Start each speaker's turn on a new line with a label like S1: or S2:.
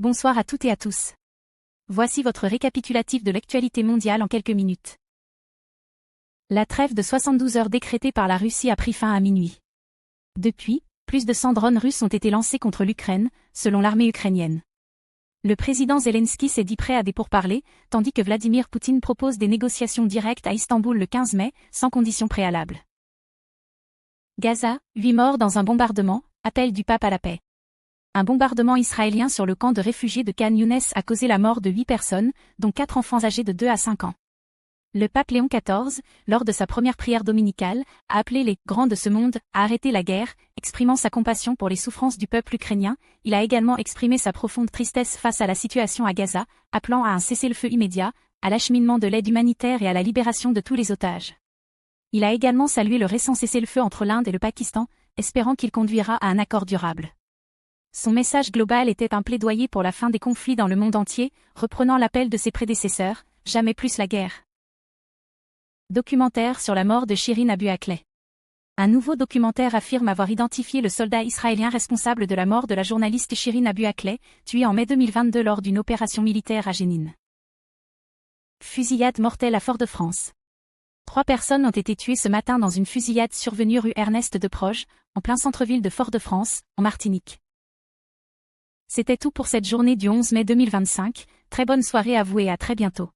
S1: Bonsoir à toutes et à tous. Voici votre récapitulatif de l'actualité mondiale en quelques minutes. La trêve de 72 heures décrétée par la Russie a pris fin à minuit. Depuis, plus de 100 drones russes ont été lancés contre l'Ukraine, selon l'armée ukrainienne. Le président Zelensky s'est dit prêt à des pourparlers, tandis que Vladimir Poutine propose des négociations directes à Istanbul le 15 mai, sans conditions préalables. Gaza, 8 morts dans un bombardement, appel du pape à la paix. Un bombardement israélien sur le camp de réfugiés de Khan Younes a causé la mort de 8 personnes, dont 4 enfants âgés de 2 à 5 ans. Le pape Léon XIV, lors de sa première prière dominicale, a appelé les « grands de ce monde » à arrêter la guerre, exprimant sa compassion pour les souffrances du peuple ukrainien. Il a également exprimé sa profonde tristesse face à la situation à Gaza, appelant à un cessez-le-feu immédiat, à l'acheminement de l'aide humanitaire et à la libération de tous les otages. Il a également salué le récent cessez-le-feu entre l'Inde et le Pakistan, espérant qu'il conduira à un accord durable. Son message global était un plaidoyer pour la fin des conflits dans le monde entier, reprenant l'appel de ses prédécesseurs, « Jamais plus la guerre ». Documentaire sur la mort de Shirin Abu Akleh. Un nouveau documentaire affirme avoir identifié le soldat israélien responsable de la mort de la journaliste Shirin Abu Akleh, tuée en mai 2022 lors d'une opération militaire à Jénine. Fusillade mortelle à Fort-de-France. 3 personnes ont été tuées ce matin dans une fusillade survenue rue Ernest Deproge, en plein centre-ville de Fort-de-France, en Martinique. C'était tout pour cette journée du 11 mai 2025, très bonne soirée à vous et à très bientôt.